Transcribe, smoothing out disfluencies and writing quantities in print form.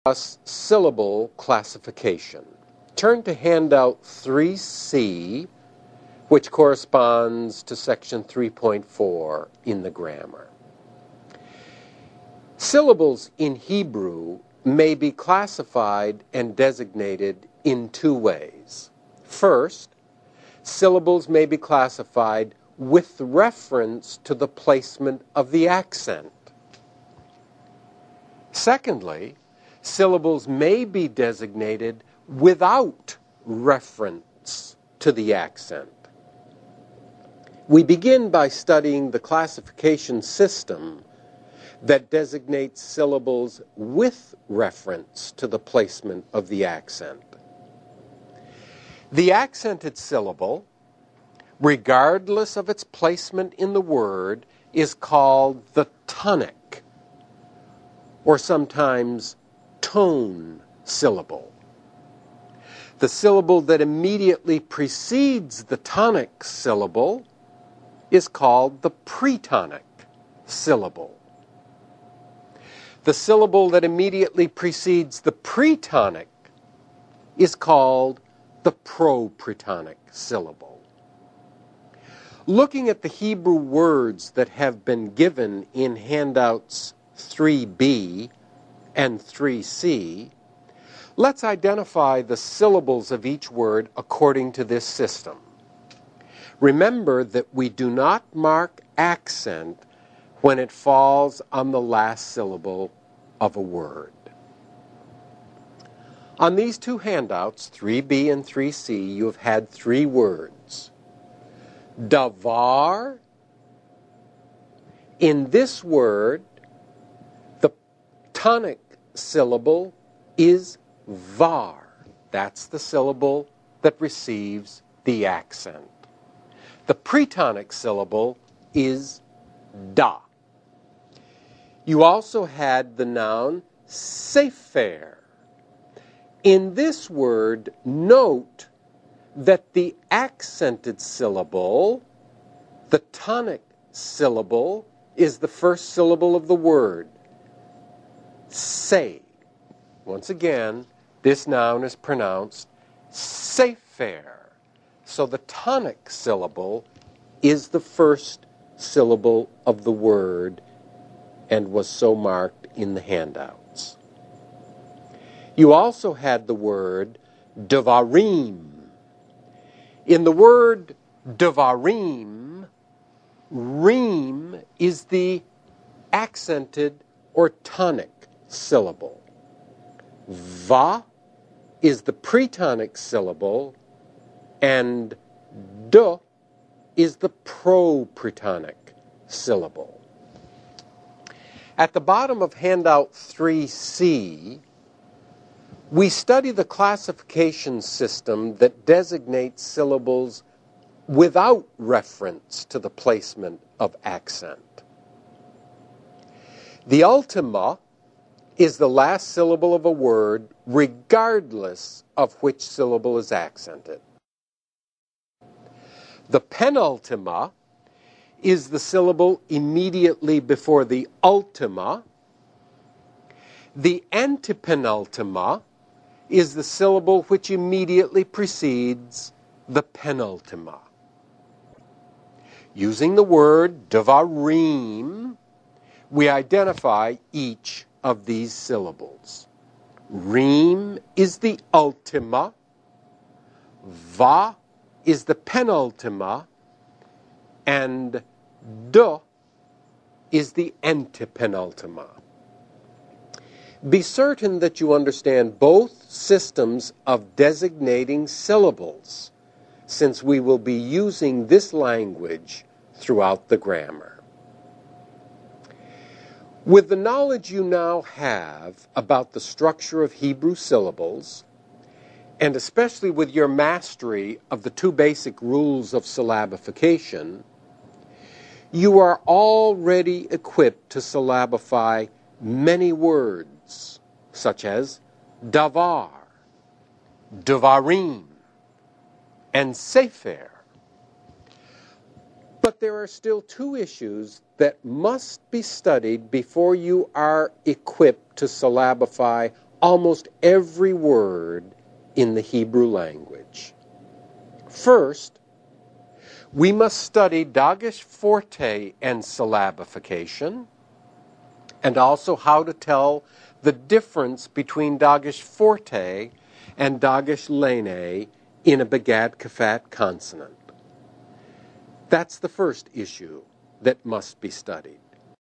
Syllable classification. Turn to handout 3C, which corresponds to section 3.4 in the grammar. Syllables in Hebrew may be classified and designated in two ways. First, syllables may be classified with reference to the placement of the accent. Secondly, syllables may be designated without reference to the accent. We begin by studying the classification system that designates syllables with reference to the placement of the accent. The accented syllable, regardless of its placement in the word, is called the tonic, or sometimes tone syllable. The syllable that immediately precedes the tonic syllable is called the pretonic syllable. The syllable that immediately precedes the pretonic is called the propretonic syllable. Looking at the Hebrew words that have been given in handouts 3B and 3C, let's identify the syllables of each word according to this system. Remember that we do not mark accent when it falls on the last syllable of a word. On these two handouts, 3B and 3C, you have had three words. Davar. In this word, the tonic syllable is var. That's the syllable that receives the accent. The pretonic syllable is da. You also had the noun sefer. In this word, note that the accented syllable, the tonic syllable, is the first syllable of the word. Say. Once again, this noun is pronounced sefer. So the tonic syllable is the first syllable of the word and was so marked in the handouts. You also had the word devarim. In the word devarim, reem is the accented or tonic syllable. Va is the pretonic syllable, and d is the propretonic syllable. At the bottom of handout 3C, we study the classification system that designates syllables without reference to the placement of accent. The ultima is the last syllable of a word regardless of which syllable is accented. The penultima is the syllable immediately before the ultima. The antepenultima is the syllable which immediately precedes the penultima. Using the word devarim, we identify each of these syllables. Reem is the ultima, va is the penultima, and d is the antepenultima. Be certain that you understand both systems of designating syllables, since we will be using this language throughout the grammar. With the knowledge you now have about the structure of Hebrew syllables, and especially with your mastery of the two basic rules of syllabification, you are already equipped to syllabify many words, such as davar, devarim, and sefer. But there are still two issues that must be studied before you are equipped to syllabify almost every word in the Hebrew language. First, we must study Dagesh forte and syllabification, and also how to tell the difference between Dagesh forte and Dagesh lene in a Begad Kafat consonant. That's the first issue that must be studied.